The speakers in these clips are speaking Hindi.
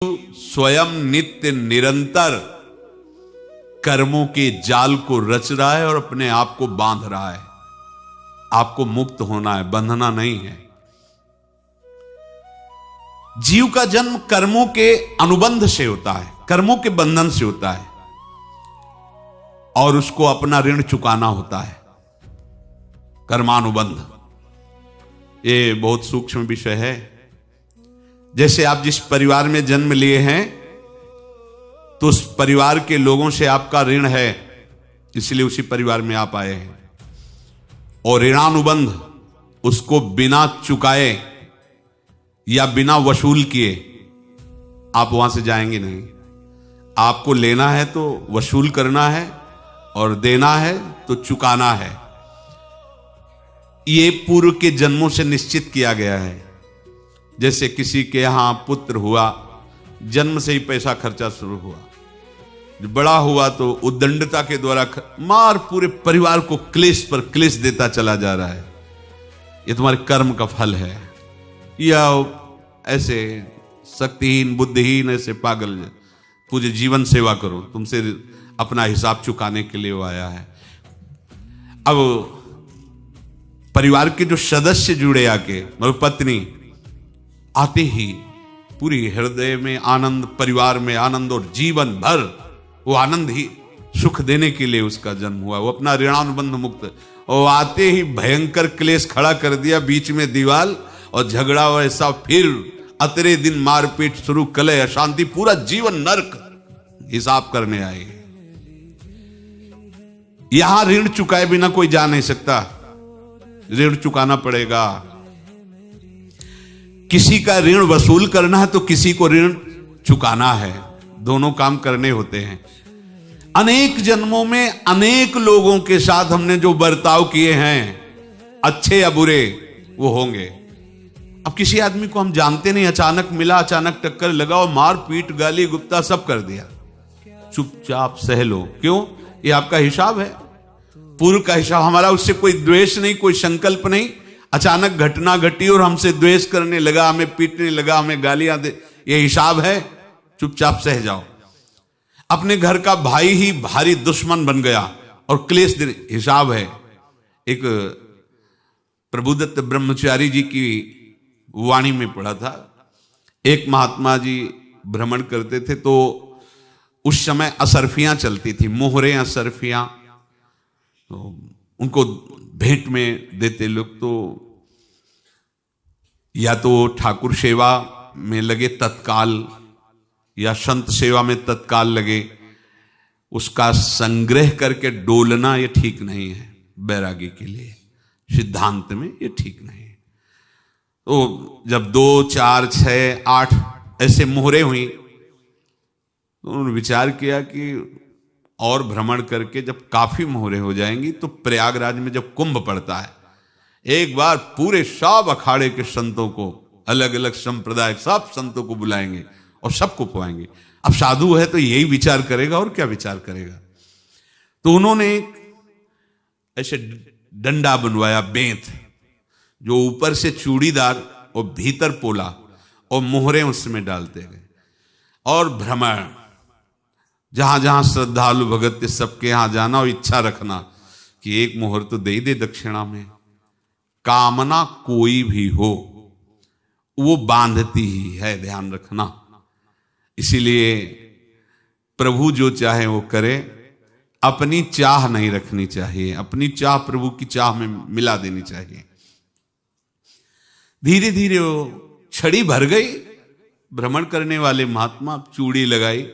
स्वयं नित्य निरंतर कर्मों के जाल को रच रहा है और अपने आप को बांध रहा है। आपको मुक्त होना है, बंधना नहीं है। जीव का जन्म कर्मों के अनुबंध से होता है, कर्मों के बंधन से होता है और उसको अपना ऋण चुकाना होता है। कर्मानुबंध ये बहुत सूक्ष्म विषय है। जैसे आप जिस परिवार में जन्म लिए हैं तो उस परिवार के लोगों से आपका ऋण है, इसलिए उसी परिवार में आप आए हैं। और ऋणानुबंध उसको बिना चुकाए या बिना वसूल किए आप वहां से जाएंगे नहीं। आपको लेना है तो वसूल करना है और देना है तो चुकाना है। ये पूर्व के जन्मों से निश्चित किया गया है। जैसे किसी के यहां पुत्र हुआ, जन्म से ही पैसा खर्चा शुरू हुआ, बड़ा हुआ तो उद्दंडता के द्वारा मार पूरे परिवार को क्लेश पर क्लेश देता चला जा रहा है। ये तुम्हारे कर्म का फल है। या ऐसे शक्तिहीन बुद्धिहीन ऐसे पागल पूरे जीवन सेवा करो, तुमसे अपना हिसाब चुकाने के लिए वो आया है। अब परिवार के जो सदस्य जुड़े आके, मतलब पत्नी आते ही पूरी हृदय में आनंद, परिवार में आनंद और जीवन भर वो आनंद ही सुख देने के लिए उसका जन्म हुआ। वो अपना ऋणानुबंध मुक्त, और आते ही भयंकर क्लेश खड़ा कर दिया, बीच में दीवार और झगड़ा वैसा, फिर अतरे दिन मारपीट शुरू, कलह अशांति, पूरा जीवन नरक हिसाब करने आए। यहां ऋण चुकाए बिना कोई जा नहीं सकता, ऋण चुकाना पड़ेगा। किसी का ऋण वसूल करना है तो किसी को ऋण चुकाना है, दोनों काम करने होते हैं। अनेक जन्मों में अनेक लोगों के साथ हमने जो बर्ताव किए हैं, अच्छे या बुरे, वो होंगे। अब किसी आदमी को हम जानते नहीं, अचानक मिला, अचानक टक्कर लगा और मार पीट गाली गुप्ता सब कर दिया, चुपचाप सह लो। क्यों? ये आपका हिसाब है, पूर्व का हिसाब। हमारा उससे कोई द्वेष नहीं, कोई संकल्प नहीं। अचानक घटना घटी और हमसे द्वेष करने लगा, हमें पीटने लगा, हमें गालियां दे, ये हिसाब है, चुपचाप सह जाओ। अपने घर का भाई ही भारी दुश्मन बन गया और क्लेश दे, हिसाब है। एक प्रभुदत्त ब्रह्मचारी जी की वाणी में पढ़ा था, एक महात्मा जी भ्रमण करते थे तो उस समय असरफियां चलती थी, मोहरे असरफियां, तो उनको भेंट में देते लोग। तो या तो ठाकुर सेवा में लगे तत्काल या संत सेवा में तत्काल लगे, उसका संग्रह करके डोलना ये ठीक नहीं है। बैरागी के लिए सिद्धांत में ये ठीक नहीं है। तो जब 2, 4, 6, 8 ऐसे मोहरे हुई तो उन्होंने विचार किया कि और भ्रमण करके जब काफी मोहरे हो जाएंगी तो प्रयागराज में जब कुंभ पड़ता है, एक बार पूरे सब अखाड़े के संतों को, अलग अलग संप्रदाय सब संतों को बुलाएंगे और सबको पवाएंगे। अब साधु है तो यही विचार करेगा, और क्या विचार करेगा। तो उन्होंने ऐसे डंडा बनवाया, बेंत, जो ऊपर से चूड़ीदार और भीतर पोला, और मोहरे उसमें डालते गए और भ्रमण, जहां जहां श्रद्धालु भगत सबके यहां जाना और इच्छा रखना कि एक मोहर तो दे ही दे दक्षिणा में। कामना कोई भी हो वो बांधती ही है, ध्यान रखना। इसीलिए प्रभु जो चाहे वो करे, अपनी चाह नहीं रखनी चाहिए, अपनी चाह प्रभु की चाह में मिला देनी चाहिए। धीरे धीरे वो छड़ी भर गई। भ्रमण करने वाले महात्मा चूड़ी लगाई,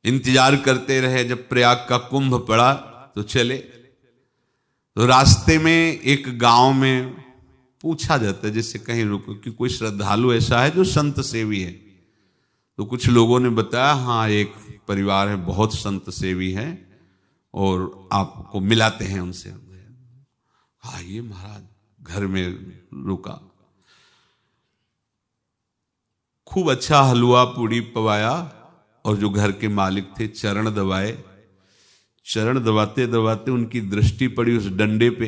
इंतजार करते रहे। जब प्रयाग का कुंभ पड़ा तो चले। तो रास्ते में एक गांव में पूछा जाता है, जैसे कहीं रुको कि कोई श्रद्धालु ऐसा है जो संत सेवी है। तो कुछ लोगों ने बताया, हाँ एक परिवार है, बहुत संत सेवी है और आपको मिलाते हैं उनसे। हाँ ये महाराज घर में रुका, खूब अच्छा हलवा पूड़ी पवाया और जो घर के मालिक थे चरण दबाए। चरण दबाते दबाते उनकी दृष्टि पड़ी उस डंडे पे,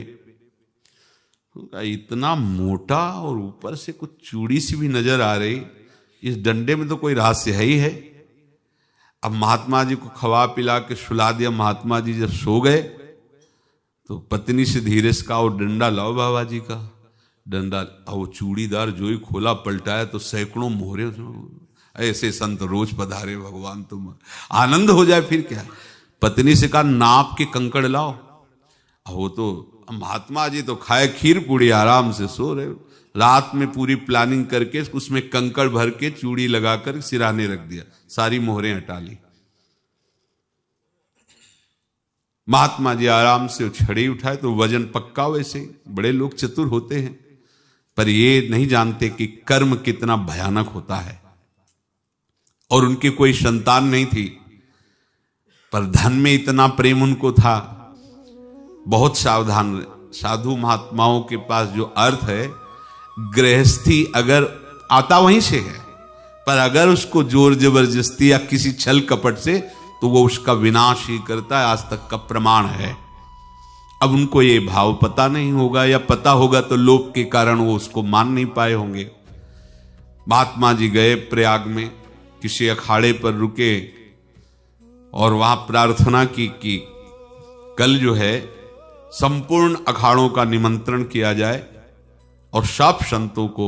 इतना मोटा और ऊपर से कुछ चूड़ी सी भी नजर आ रही। इस डंडे में तो कोई रहस्य है ही है। अब महात्मा जी को खवा पिला के सुला दिया। महात्मा जी जब सो गए तो पत्नी से धीरे से कहा, वो डंडा लाओ बाबा जी का डंडा। वो चूड़ीदार जो ही खोला पलटाया तो सैकड़ों मोहरे। ऐसे संत रोज पधारे भगवान, तुम आनंद हो जाए फिर क्या। पत्नी से कहा, नाप के कंकड़ लाओ। वो तो महात्मा जी तो खाए खीर पूड़ी, आराम से सो रहे। रात में पूरी प्लानिंग करके उसमें कंकड़ भर के चूड़ी लगाकर सिराने रख दिया, सारी मोहरें हटा ली। महात्मा जी आराम से छड़ी उठाए तो वजन पक्का। वैसे बड़े लोग चतुर होते हैं, पर ये नहीं जानते कि कर्म कितना भयानक होता है। और उनकी कोई संतान नहीं थी, पर धन में इतना प्रेम उनको था। बहुत सावधान। साधु महात्माओं के पास जो अर्थ है, गृहस्थी अगर आता वहीं से है, पर अगर उसको जोर जबरदस्ती या किसी छल कपट से, तो वो उसका विनाश ही करता है। आज तक का प्रमाण है। अब उनको ये भाव पता नहीं होगा, या पता होगा तो लोभ के कारण वो उसको मान नहीं पाए होंगे। महात्मा जी गए प्रयाग में, किसी अखाड़े पर रुके और वहां प्रार्थना की कि कल जो है संपूर्ण अखाड़ों का निमंत्रण किया जाए और सब संतों को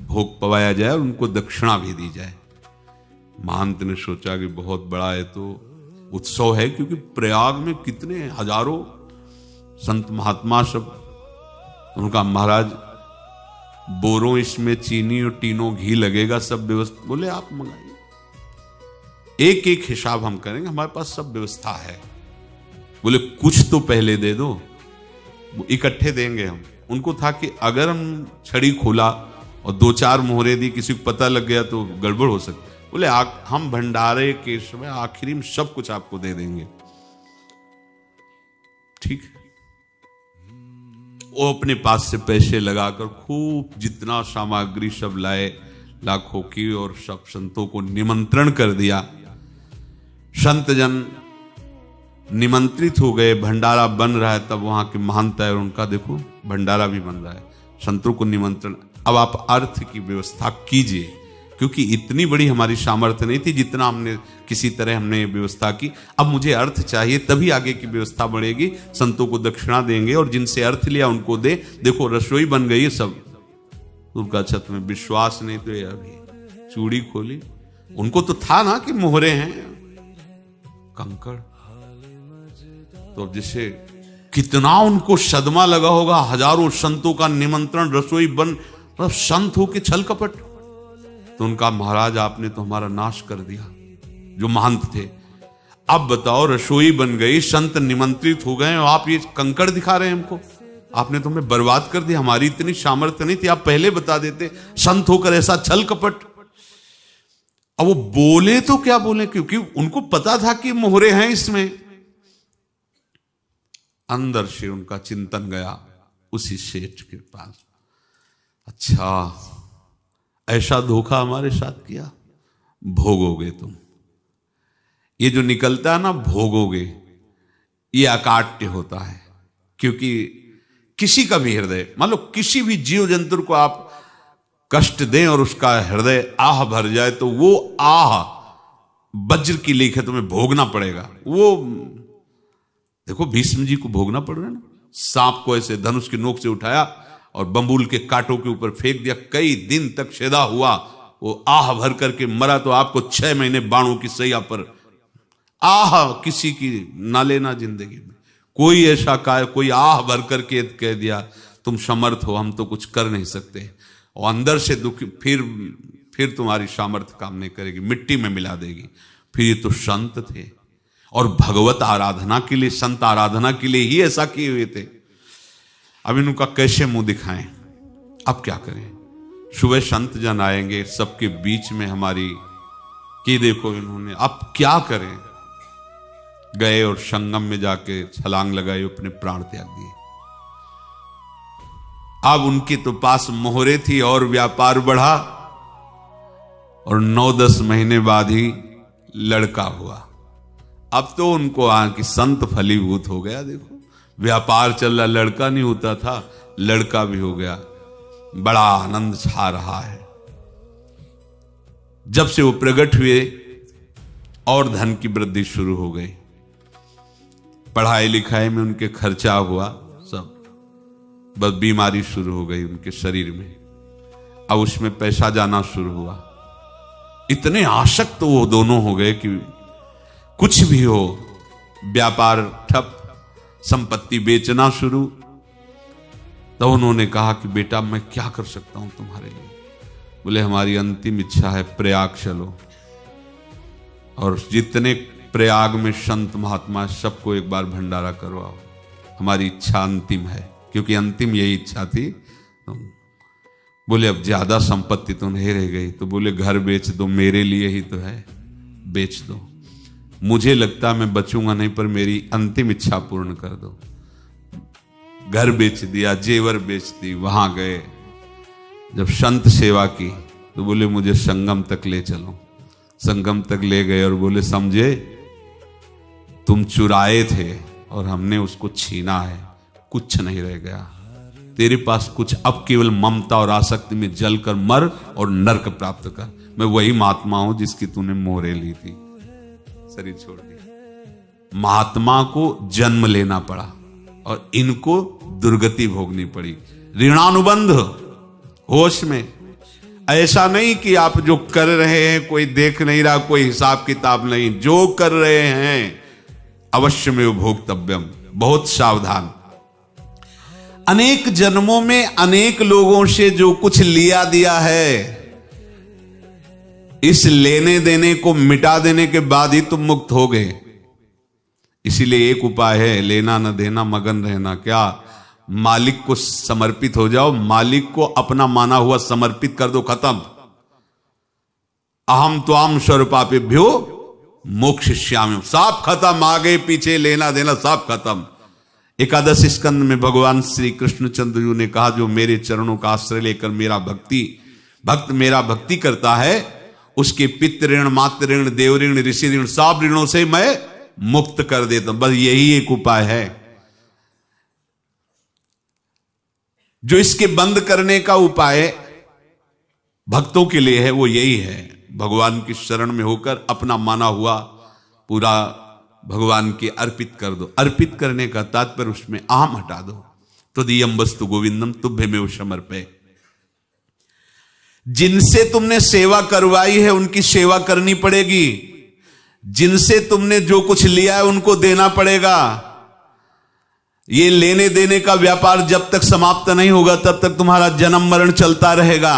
भोग पवाया जाए और उनको दक्षिणा भी दी जाए। महंत ने सोचा कि बहुत बड़ा है तो उत्सव है, क्योंकि प्रयाग में कितने हजारों संत महात्मा सब। उनका महाराज बोरों इसमें चीनी और टीनों घी लगेगा, सब व्यवस्था। बोले आप मंगाइए, एक एक हिसाब हम करेंगे, हमारे पास सब व्यवस्था है। बोले कुछ तो पहले दे दो, वो इकट्ठे देंगे हम। उनको था कि अगर हम छड़ी खोला और दो चार मोहरे दी, किसी को पता लग गया तो गड़बड़ हो सकती। बोले हम भंडारे के समय आखिरी में सब कुछ आपको दे देंगे। ठीक है। वो अपने पास से पैसे लगाकर खूब जितना सामग्री सब लाए, लाखों की, और सब संतों को निमंत्रण कर दिया। संत जन निमंत्रित हो गए, भंडारा बन रहा है। तब वहां के महंत है, उनका देखो भंडारा भी बन रहा है, संतों को निमंत्रण। अब आप अर्थ की व्यवस्था कीजिए, क्योंकि इतनी बड़ी हमारी सामर्थ्य नहीं थी जितना हमने किसी तरह हमने व्यवस्था की। अब मुझे अर्थ चाहिए, तभी आगे की व्यवस्था बढ़ेगी। संतों को दक्षिणा देंगे और जिनसे अर्थ लिया उनको दे। देखो रसोई बन गई है सब। उनका छत में विश्वास नहीं तो ये अभी चूड़ी खोली। उनको तो था ना कि मोहरे हैं, कंकड़। तो जैसे कितना उनको सदमा लगा होगा। हजारों संतों का निमंत्रण, रसोई बन, मतलब संत हो के छल कपट। तो उनका महाराज आपने तो हमारा नाश कर दिया, जो महंत थे। अब बताओ रसोई बन गई, संत निमंत्रित हो गए और आप ये कंकड़ दिखा रहे हैं हमको। आपने तो हमें बर्बाद कर दिया, हमारी इतनी सामर्थ्य नहीं थी, आप पहले बता देते। संत होकर ऐसा छल कपट। अब वो बोले तो क्या बोले, क्योंकि उनको पता था कि मोहरे हैं इसमें। अंदर से उनका चिंतन गया उसी सेठ के पास, अच्छा ऐसा धोखा हमारे साथ किया, भोगोगे तुम। ये जो निकलता है ना भोगोगे, ये अकाट्य होता है। क्योंकि किसी का भी हृदय, मान लो किसी भी जीव जंतु को आप कष्ट दें और उसका हृदय आह भर जाए, तो वो आह वज्र की लेख है, तुम्हें भोगना पड़ेगा। वो देखो भीष्म जी को भोगना पड़ रहा है ना। सांप को ऐसे धनुष की नोक से उठाया और बंबूल के कांटों के ऊपर फेंक दिया, कई दिन तक शेदा हुआ, वो आह भर करके मरा। तो आपको 6 महीने बाणों की सैया पर आह किसी की ना लेना जिंदगी में। कोई ऐसा कोई आह भर करके कह दिया तुम समर्थ हो, हम तो कुछ कर नहीं सकते, और अंदर से दुखी, फिर तुम्हारी सामर्थ्य काम नहीं करेगी, मिट्टी में मिला देगी। फिर ये तो संत थे और भगवत आराधना के लिए, संत आराधना के लिए ही ऐसा किए हुए थे। अब इनका कैसे मुंह दिखाएं, अब क्या करें। सुबह संत जन आएंगे, सबके बीच में हमारी कि देखो इन्होंने, अब क्या करें। गए और संगम में जाके छलांग लगाई, अपने प्राण त्याग दिए। अब उनके तो पास मोहरे थी और व्यापार बढ़ा, और 9-10 महीने बाद ही लड़का हुआ। अब तो उनको कि संत फलीभूत हो गया। देखो व्यापार चल रहा, लड़का नहीं होता था, लड़का भी हो गया, बड़ा आनंद छा रहा है। जब से वो प्रकट हुए और धन की वृद्धि शुरू हो गई, पढ़ाई लिखाई में उनके खर्चा हुआ सब, बस बीमारी शुरू हो गई उनके शरीर में, अब उसमें पैसा जाना शुरू हुआ। इतने आसक्त वो दोनों हो गए कि कुछ भी हो, व्यापार ठप, संपत्ति बेचना शुरू। तो उन्होंने कहा कि बेटा मैं क्या कर सकता हूं तुम्हारे लिए? बोले हमारी अंतिम इच्छा है प्रयाग चलो, और जितने प्रयाग में संत महात्मा सबको एक बार भंडारा करवाओ, हमारी इच्छा अंतिम है, क्योंकि अंतिम यही इच्छा थी। बोले अब ज्यादा संपत्ति तो नहीं रह गई, तो बोले घर बेच दो, मेरे लिए ही तो है, बेच दो, मुझे लगता मैं बचूंगा नहीं, पर मेरी अंतिम इच्छा पूर्ण कर दो। घर बेच दिया, जेवर बेच दी, वहां गए, जब संत सेवा की तो बोले मुझे संगम तक ले चलो। संगम तक ले गए और बोले समझे तुम चुराए थे और हमने उसको छीना है, कुछ नहीं रह गया तेरे पास कुछ, अब केवल ममता और आसक्ति में जलकर मर और नरक प्राप्त कर। मैं वही महात्मा हूं जिसकी तूने मोहरे ली थी, शरीर छोड़ दी। महात्मा को जन्म लेना पड़ा और इनको दुर्गति भोगनी पड़ी। ऋणानुबंध होश में, ऐसा नहीं कि आप जो कर रहे हैं कोई देख नहीं रहा, कोई हिसाब किताब नहीं, जो कर रहे हैं अवश्य में भोक्तव्यम, बहुत सावधान। अनेक जन्मों में अनेक लोगों से जो कुछ लिया दिया है, इस लेने देने को मिटा देने के बाद ही तुम मुक्त हो गए। इसीलिए एक उपाय है, लेना न देना मगन रहना। क्या? मालिक को समर्पित हो जाओ, मालिक को अपना माना हुआ समर्पित कर दो, खत्म। अहम त्वाम स्वरूपापेभ्यो मोक्षयिष्यामि, सब खत्म, आगे पीछे लेना देना सब खत्म। एकादश स्कंद में भगवान श्री कृष्णचंद्र जी ने कहा जो मेरे चरणों का आश्रय लेकर भक्त मेरा भक्ति करता है, उसके पितृ ऋण, मातृ ऋण, देव ऋण, ऋषि ऋण, सब ऋणों से मैं मुक्त कर देता हूं। बस यही एक उपाय है जो इसके बंद करने का उपाय भक्तों के लिए है, वो यही है, भगवान की शरण में होकर अपना माना हुआ पूरा भगवान के अर्पित कर दो। अर्पित करने का तात्पर्य उसमें अहम हटा दो। तो दियम वस्तु गोविंदम तुभ्यमेव समर्पय। जिनसे तुमने सेवा करवाई है उनकी सेवा करनी पड़ेगी, जिनसे तुमने जो कुछ लिया है उनको देना पड़ेगा। ये लेने देने का व्यापार जब तक समाप्त नहीं होगा तब तक तुम्हारा जन्म मरण चलता रहेगा।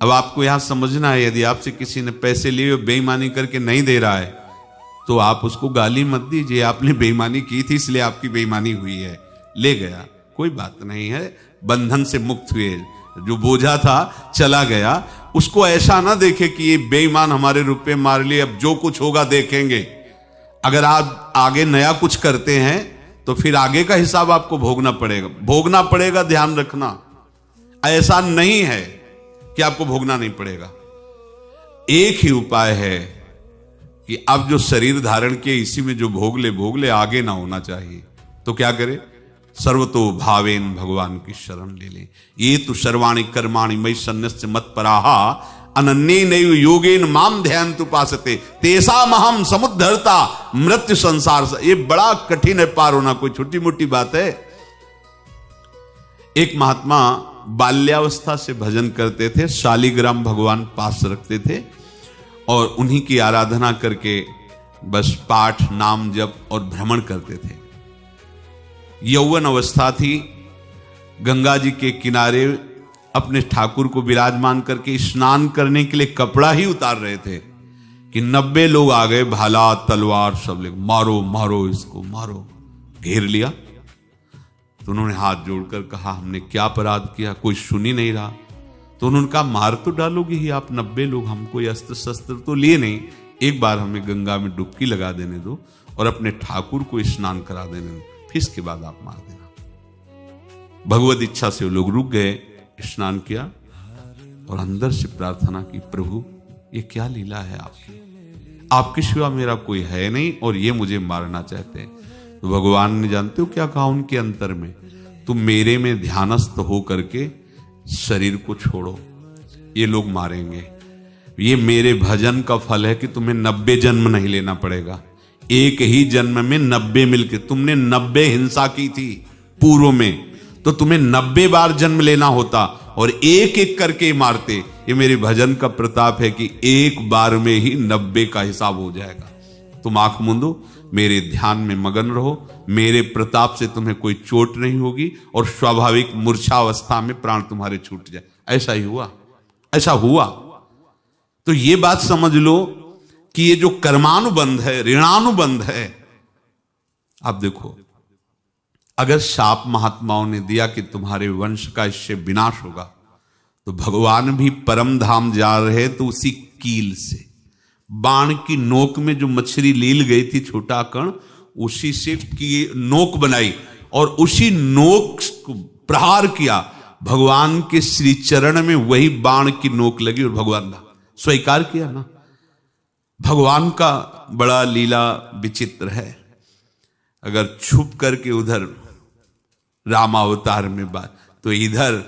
अब आपको यहां समझना है, यदि आपसे किसी ने पैसे लिए बेईमानी करके नहीं दे रहा है तो आप उसको गाली मत दीजिए, आपने बेईमानी की थी इसलिए आपकी बेईमानी हुई है, ले गया, कोई बात नहीं है, बंधन से मुक्त हुए, जो बोझा था चला गया। उसको ऐसा ना देखे कि ये बेईमान हमारे रुपए मार लिए, अब जो कुछ होगा देखेंगे। अगर आप आगे नया कुछ करते हैं तो फिर आगे का हिसाब आपको भोगना पड़ेगा, ध्यान रखना। ऐसा नहीं है कि आपको भोगना नहीं पड़ेगा। एक ही उपाय है कि अब जो शरीर धारण किए इसी में जो भोग ले, आगे ना होना चाहिए। तो क्या करे? सर्वतो भावेन भगवान की शरण ले ले। ये तो सर्वाणि कर्माणि मयि सन्न्यस्य मत्पराहा अनन्ये नैव योगेन माम ध्यायन्तु उपासते तेषामहं समुद्धर्ता मृत्यु संसार से। ये बड़ा कठिन है पार होना, कोई छोटी मोटी बात है। एक महात्मा बाल्यावस्था से भजन करते थे, शालिग्राम भगवान पास रखते थे और उन्हीं की आराधना करके बस पाठ, नाम, जप और भ्रमण करते थे। यौवन अवस्था थी, गंगा जी के किनारे अपने ठाकुर को विराजमान करके स्नान करने के लिए कपड़ा ही उतार रहे थे कि 90 लोग आ गए, भाला तलवार सब ले, मारो मारो इसको मारो, घेर लिया। तो उन्होंने हाथ जोड़कर कहा हमने क्या अपराध किया? कोई सुन ही नहीं रहा। तो उन्होंने कहा मार तो डालोगे ही आप 90 लोग, हम कोई अस्त्र शस्त्र तो लिए नहीं, एक बार हमें गंगा में डुबकी लगा देने दो और अपने ठाकुर को स्नान करा देने दो, फिर इसके बाद आप मार देना। भगवत इच्छा से वो लोग रुक गए, स्नान किया और अंदर से प्रार्थना की, प्रभु ये क्या लीला है आपकी, आपके सिवा मेरा कोई है नहीं और ये मुझे मारना चाहते हैं। तो भगवान ने जानते हो क्या कहा उनके अंतर में? तुम मेरे में ध्यानस्थ हो करके शरीर को छोड़ो, ये लोग मारेंगे। ये मेरे भजन का फल है कि तुम्हें 90 जन्म नहीं लेना पड़ेगा। एक ही जन्म में 90 मिलके, तुमने 90 हिंसा की थी पूर्व में, तो तुम्हें 90 बार जन्म लेना होता और एक एक करके मारते। ये मेरे भजन का प्रताप है कि एक बार में ही 90 का हिसाब हो जाएगा। तुम आंख मूंदो, मेरे ध्यान में मगन रहो, मेरे प्रताप से तुम्हें कोई चोट नहीं होगी और स्वाभाविक मूर्छावस्था में प्राण तुम्हारे छूट जाए। ऐसा ही हुआ, ऐसा हुआ। तो ये बात समझ लो कि ये जो कर्मानुबंध है, ऋणानुबंध है। आप देखो, अगर शाप महात्माओं ने दिया कि तुम्हारे वंश का इससे विनाश होगा, तो भगवान भी परम धाम जा रहे तो उसी कील से, बाण की नोक में जो मछली लील गई थी छोटा कण, उसी से की नोक बनाई और उसी नोक को प्रहार किया। भगवान के श्री चरण में वही बाण की नोक लगी और भगवान ने स्वीकार किया ना। भगवान का बड़ा लीला विचित्र है। अगर छुप करके उधर रामावतार में बात, तो इधर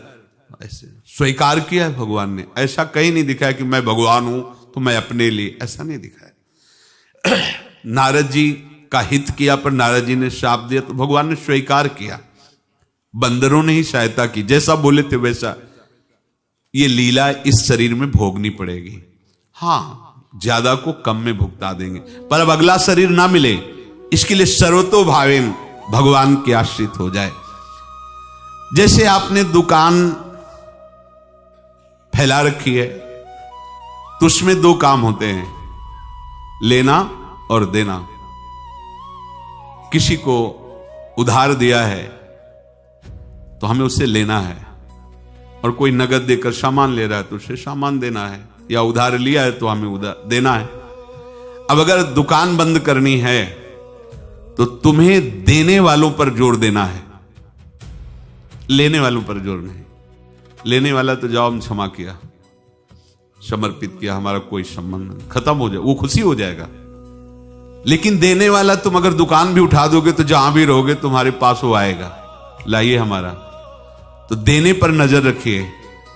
ऐसे स्वीकार किया है भगवान ने। ऐसा कहीं नहीं दिखाया कि मैं भगवान हूं तो मैं अपने लिए, ऐसा नहीं दिखाया। नारद जी का हित किया पर नारद जी ने श्राप दिया तो भगवान ने स्वीकार किया। बंदरों ने ही सहायता की, जैसा बोले थे वैसा। ये लीला इस शरीर में भोगनी पड़ेगी। हाँ, ज्यादा को कम में भुगता देंगे, पर अब अगला शरीर ना मिले, इसके लिए सर्वतो भावेन भगवान के आश्रित हो जाए। जैसे आपने दुकान फैला रखी है तो उसमें दो काम होते हैं, लेना और देना। किसी को उधार दिया है तो हमें उससे लेना है, और कोई नगद देकर सामान ले रहा है तो उसे सामान देना है, या उधार लिया है तो हमें उधार देना है। अब अगर दुकान बंद करनी है तो तुम्हें देने वालों पर जोर देना है, लेने वालों पर जोर नहीं। लेने वाला तो जाओ, हम क्षमा किया, समर्पित किया, हमारा कोई संबंध नहीं, खत्म हो जाए, वो खुशी हो जाएगा। लेकिन देने वाला, तुम अगर दुकान भी उठा दोगे तो जहां भी रहोगे तुम्हारे पास वो आएगा, लाइए हमारा। तो देने पर नजर रखिए,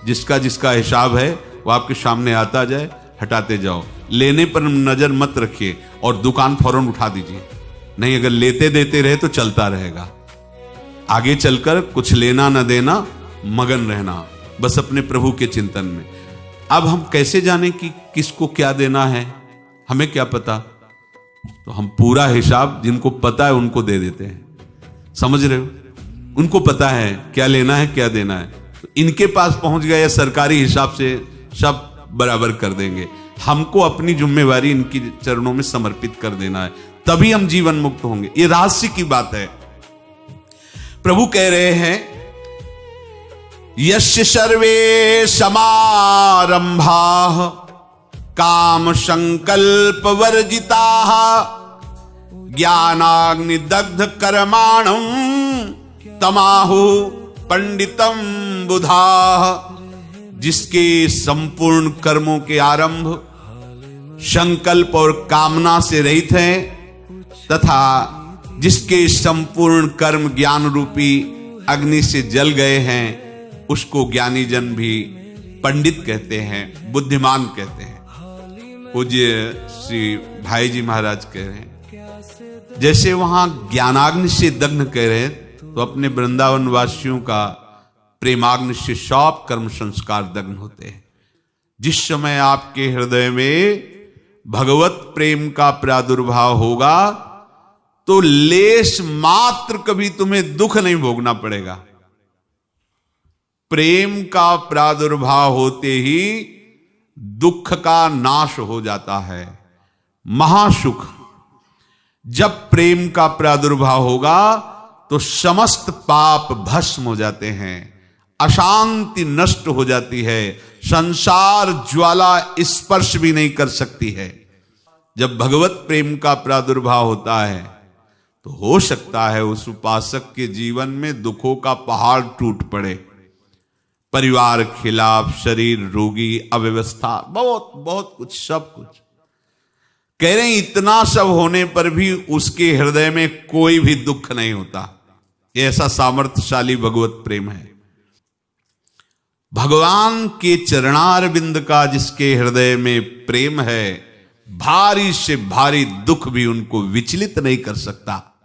जिसका जिसका हिसाब है वो आपके सामने आता जाए, हटाते जाओ। लेने पर नजर मत रखिए और दुकान फौरन उठा दीजिए, नहीं अगर लेते देते रहे तो चलता रहेगा। आगे चलकर कुछ लेना न देना, मगन रहना बस अपने प्रभु के चिंतन में। अब हम कैसे जाने कि किसको क्या देना है, हमें क्या पता? तो हम पूरा हिसाब जिनको पता है उनको दे देते हैं। समझ रहे हो? उनको पता है क्या लेना है क्या देना है, तो इनके पास पहुंच गए, सरकारी हिसाब से सब बराबर कर देंगे। हमको अपनी जिम्मेवारी इनकी चरणों में समर्पित कर देना है, तभी हम जीवन मुक्त होंगे। ये रहस्य की बात है। प्रभु कह रहे हैं, यस्य सर्वे समारंभाः काम संकल्प वर्जिताः ज्ञानाग्नि दग्ध कर्माणं तमाहु पंडितम बुधाः। जिसके संपूर्ण कर्मों के आरंभ संकल्प और कामना से रहित हैं, तथा जिसके संपूर्ण कर्म ज्ञान रूपी अग्नि से जल गए हैं, उसको ज्ञानी जन भी पंडित कहते हैं, बुद्धिमान कहते हैं। पूज्य श्री भाई जी महाराज कह रहे हैं, जैसे वहां ज्ञानाग्नि से दग्न कह रहे हैं, तो अपने वृंदावन वासियों का प्रेमाग्नि से सब कर्म संस्कार दग्न होते हैं। जिस समय आपके हृदय में भगवत प्रेम का प्रादुर्भाव होगा तो लेश मात्र कभी तुम्हें दुख नहीं भोगना पड़ेगा। प्रेम का प्रादुर्भाव होते ही दुख का नाश हो जाता है, महासुख। जब प्रेम का प्रादुर्भाव होगा तो समस्त पाप भस्म हो जाते हैं, अशांति नष्ट हो जाती है, संसार ज्वाला स्पर्श भी नहीं कर सकती है। जब भगवत प्रेम का प्रादुर्भाव होता है तो हो सकता है उस उपासक के जीवन में दुखों का पहाड़ टूट पड़े, परिवार खिलाफ, शरीर रोगी, अव्यवस्था, बहुत बहुत कुछ, सब कुछ। कह रहे हैं इतना सब होने पर भी उसके हृदय में कोई भी दुख नहीं होता। ऐसा सामर्थ्यशाली भगवत प्रेम है। भगवान के चरणारविंद का जिसके हृदय में प्रेम है, भारी से भारी दुख भी उनको विचलित नहीं कर सकता।